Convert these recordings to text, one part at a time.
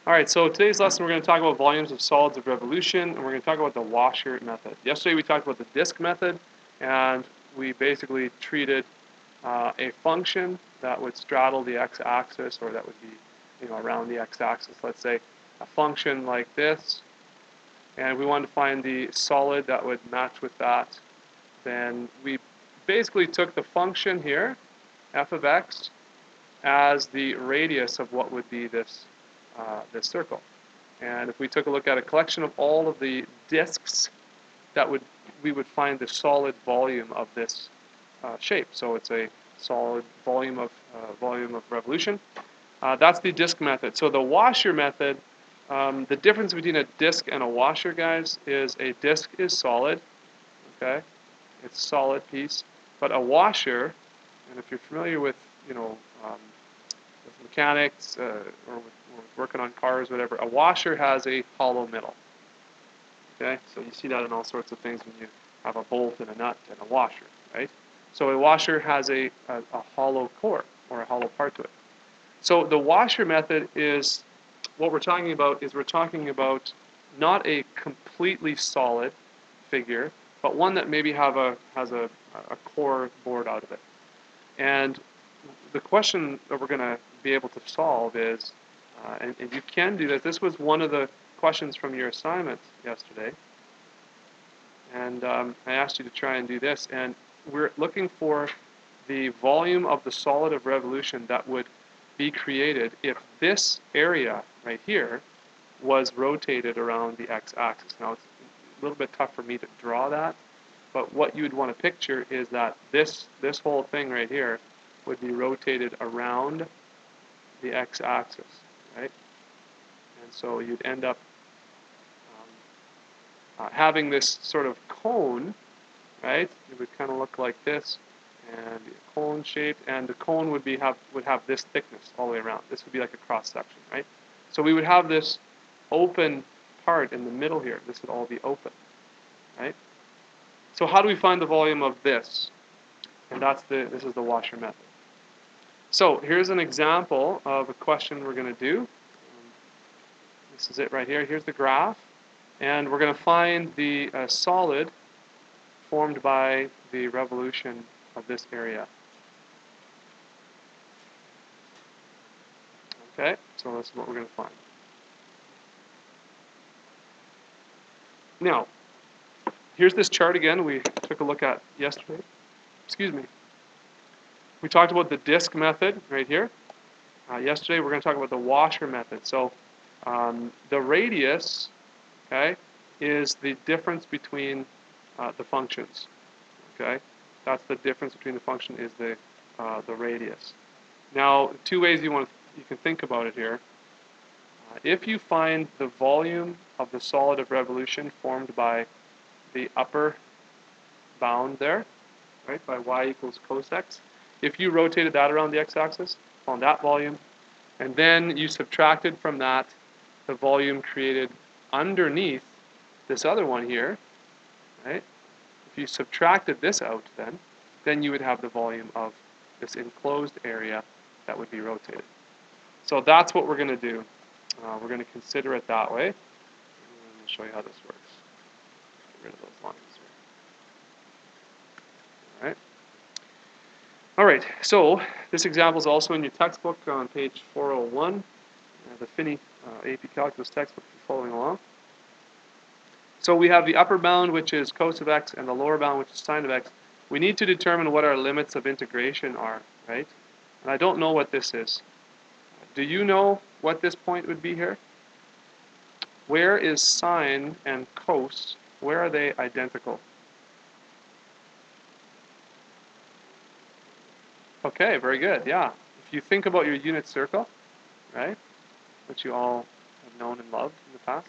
All right, so today's lesson we're going to talk about volumes of solids of revolution, and we're going to talk about the washer method. Yesterday we talked about the disk method, and we basically treated a function that would straddle the x-axis, or that would be, around the x-axis. Let's say a function like this, and we wanted to find the solid that would match with that. Then we basically took the function here, f of x, as the radius of what would be this circle. And if we took a look at a collection of all of the disks, we would find the solid volume of this shape. So it's a solid volume of revolution. That's the disk method. So the washer method, the difference between a disk and a washer, guys, is a disk is solid. Okay, it's a solid piece. But a washer, and if you're familiar with with mechanics or with working on cars, whatever, a washer has a hollow middle. Okay, so you see that in all sorts of things when you have a bolt and a nut and a washer, right? So a washer has a hollow core or a hollow part to it. So the washer method is what we're talking about. We're talking about not a completely solid figure, but one that maybe has a core bored out of it. And the question that we're going to be able to solve is, and you can do this. This was one of the questions from your assignment yesterday. And I asked you to try and do this. And we're looking for the volume of the solid of revolution that would be created if this area right here was rotated around the x-axis. Now, it's a little bit tough for me to draw that, but what you would want to picture is that this whole thing right here would be rotated around the x-axis, right? And so you'd end up having this sort of cone, right? It would kind of look like this, and be a cone shaped, and the cone would have this thickness all the way around. This would be like a cross section, right? So we would have this open part in the middle here. This would all be open, right? So how do we find the volume of this? And this is the washer method. So here's an example of a question we're going to do. This is it right here. Here's the graph. And we're going to find the solid formed by the revolution of this area. Okay, so this is what we're going to find. Now, here's this chart again we took a look at yesterday. Excuse me. We talked about the disk method right here. Yesterday we're going to talk about the washer method. So the radius, okay, is the difference between the functions. Okay, that's the difference between the function is the radius. Now, two ways you can think about it here. If you find the volume of the solid of revolution formed by the upper bound there, right, by y equals cos x, if you rotated that around the x-axis, found that volume, and then you subtracted from that the volume created underneath this other one here, right? If you subtracted this out, then you would have the volume of this enclosed area that would be rotated. So that's what we're going to do. We're going to consider it that way. Let me show you how this works. Get rid of those lines here. All right. All right, so this example is also in your textbook on page 401, the Finney AP Calculus textbook if you're following along. So we have the upper bound, which is cos of x, and the lower bound, which is sine of x. We need to determine what our limits of integration are, right? And I don't know what this is. Do you know what this point would be here? Where is sine and cos, where are they identical? Okay, very good, yeah. If you think about your unit circle, right, which you all have known and loved in the past,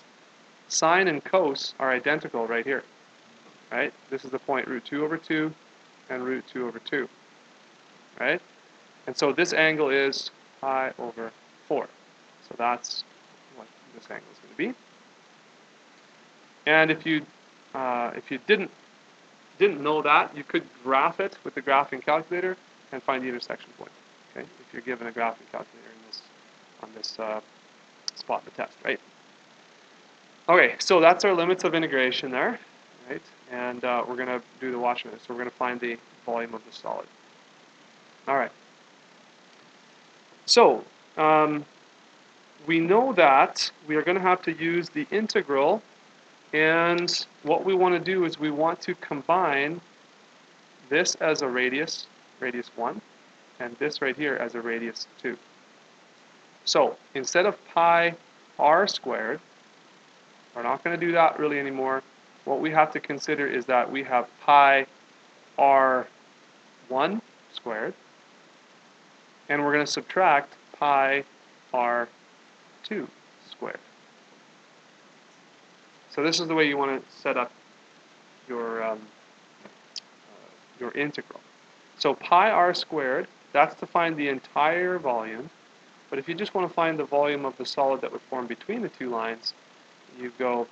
sine and cos are identical right here, right? This is the point root 2 over 2 and root 2 over 2, right? And so this angle is pi over 4. So that's what this angle is going to be. And if you didn't know that, you could graph it with the graphing calculator and find the intersection point. Okay, if you're given a graphing calculator on this spot the test, right? Okay, so that's our limits of integration there, right? And we're going to do the washer. So we're going to find the volume of the solid. All right. So we know that we are going to have to use the integral, and what we want to do is we want to combine this as a radius 1, and this right here as a radius 2. So instead of pi r squared, we're not going to do that really anymore. What we have to consider is that we have pi r1 squared, and we're going to subtract pi r2 squared. So this is the way you want to set up your integral. So pi r squared, that's to find the entire volume. But if you just want to find the volume of the solid that would form between the two lines, you go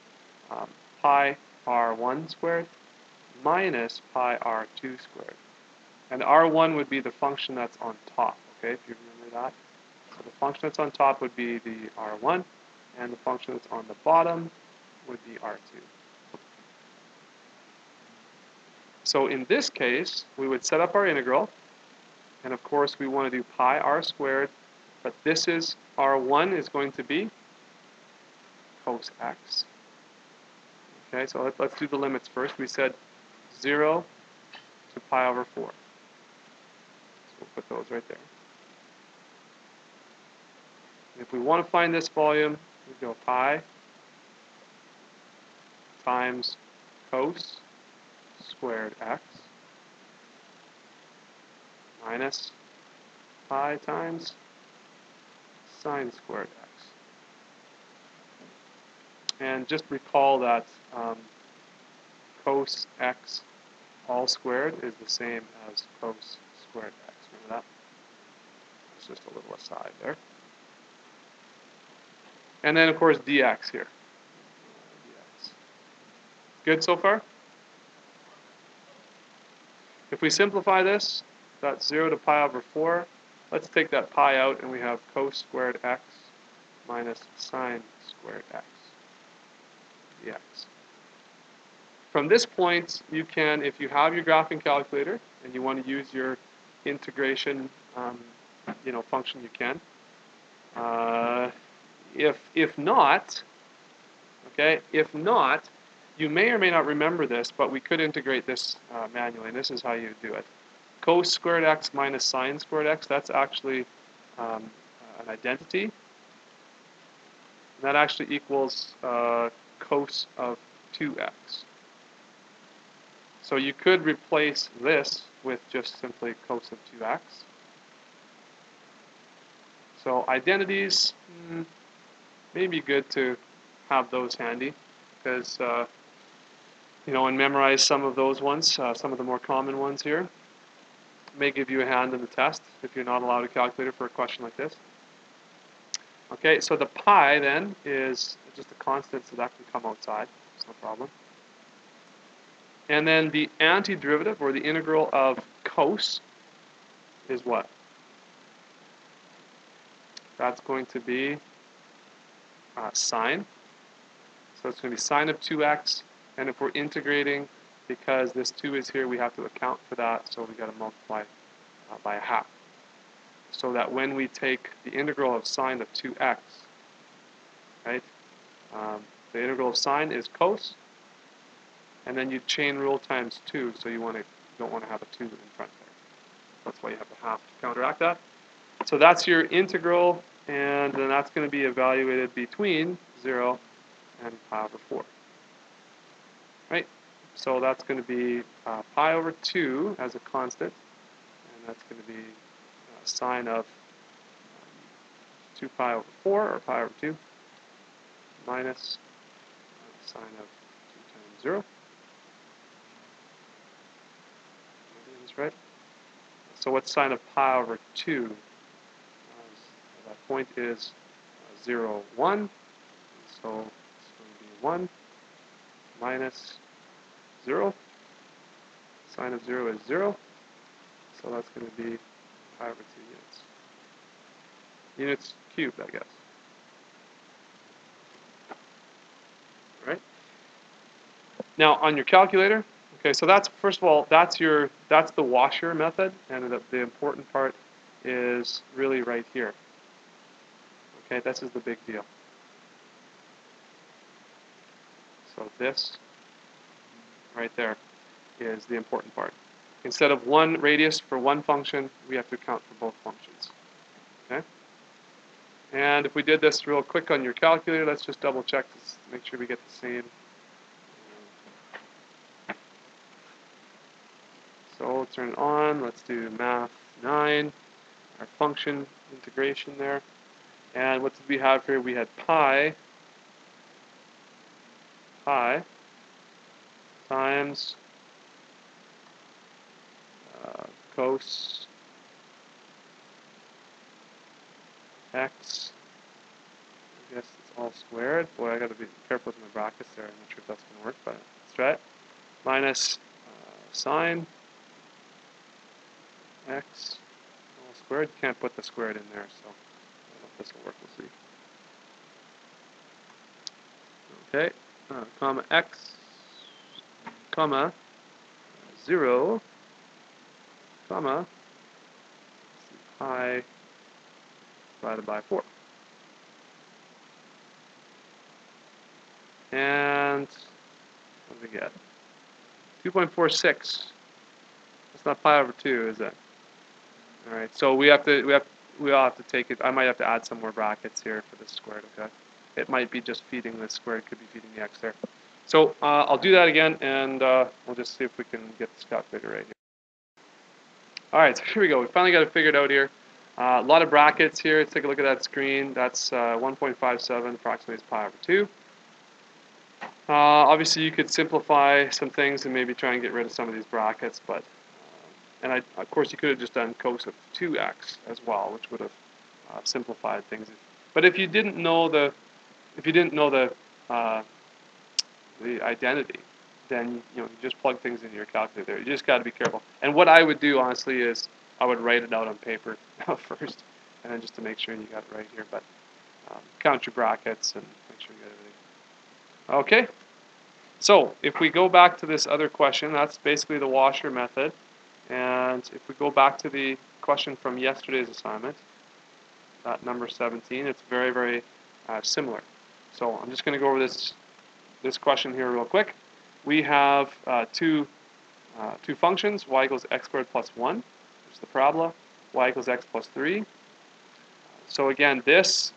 pi r1 squared minus pi r2 squared. And r1 would be the function that's on top, okay, if you remember that. So the function that's on top would be the r1, and the function that's on the bottom would be r2. So in this case, we would set up our integral, and of course we want to do pi r squared, but this is, r1 is going to be cos x. Okay, so let's do the limits first. We said 0 to pi over 4. So we'll put those right there. And if we want to find this volume, we go pi times cos squared x minus pi times sine squared x. And just recall that cos x all squared is the same as cos squared x. Remember that? It's just a little aside there. And then, of course, dx here. Dx. Good so far? If we simplify this, that's 0 to pi over 4. Let's take that pi out, and we have cos squared x minus sine squared x dx. From this point, you can, if you have your graphing calculator and you want to use your integration, function, you can. If not, okay, if not, you may or may not remember this, but we could integrate this manually, and this is how you do it. Cos squared x minus sine squared x, that's actually an identity. And that actually equals cos of 2x. So you could replace this with just simply cos of 2x. So identities, may be good to have those handy, because and memorize some of those ones, some of the more common ones here. May give you a hand in the test if you're not allowed a calculator for a question like this. Okay, so the pi then is just a constant, so that can come outside. It's no problem. And then the antiderivative, or the integral of cos, is what? That's going to be sine. So it's going to be sine of 2x. And if we're integrating, because this 2 is here, we have to account for that. So we've got to multiply by a half. So that when we take the integral of sine of 2x, right, the integral of sine is cos, and then you chain rule times 2, so you don't want to have a 2 in front there. That's why you have the half to counteract that. So that's your integral, and then that's going to be evaluated between 0 and pi over 4. Right? So that's going to be pi over 2 as a constant, and that's going to be sine of 2 pi over 4, or pi over 2, minus sine of 2 times 0. That's right. So what's sine of pi over 2? That point is 0, 1. So it's going to be 1 minus 0. Sine of 0 is 0. So that's going to be pi over 2 units. Units cubed, I guess. right? Now on your calculator, okay, so that's, first of all, that's the washer method, and the important part is really right here. Okay, this is the big deal. So this right there is the important part. Instead of one radius for one function, we have to account for both functions. Okay? And if we did this real quick on your calculator, let's just double check to make sure we get the same. So we'll turn it on. Let's do Math 9, our function integration there. And what did we have here? We had pi times cos x. I guess it's all squared. Boy, I got to be careful with my brackets there. I'm not sure if that's going to work, but let's try it. Minus sine x all squared. You can't put the squared in there, so I don't know if this will work. We'll see. Okay, comma x, comma 0, comma pi divided by 4. And what do we get? 2.46. That's not pi over 2, is it? All right. So we all have to take it. I might have to add some more brackets here for this squared. Okay. It might be just feeding the squared. It could be feeding the x there. So I'll do that again, and we'll just see if we can get this calculator right here. All right. So here we go. We finally got it figured out here. A lot of brackets here. Let's take a look at that screen. That's 1.57 approximates pi over 2. Obviously, you could simplify some things and maybe try and get rid of some of these brackets, but of course, you could have just done cos of 2x as well, which would have simplified things. But if you didn't know the identity, then you just plug things into your calculator. You just got to be careful. And what I would do, honestly, is I would write it out on paper first, and then just to make sure you got it right here. But count your brackets and make sure you got everything. Okay, so if we go back to this other question, that's basically the washer method. And if we go back to the question from yesterday's assignment, that number 17, it's very, very similar. So I'm just going to go over this question here real quick. We have two functions, y equals x squared plus 1, which is the parabola, y equals x plus 3. So again, this,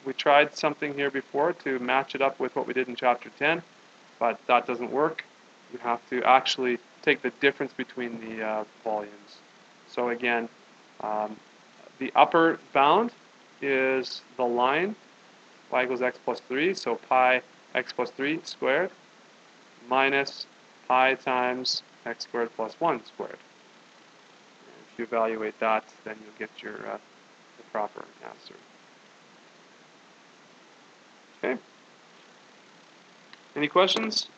we tried something here before to match it up with what we did in chapter 10, but that doesn't work. You have to actually take the difference between the volumes. So again, the upper bound is the line, y equals x plus 3, so pi x plus 3 squared, minus pi times x squared plus 1 squared. And if you evaluate that, then you'll get your the proper answer. Okay? Any questions?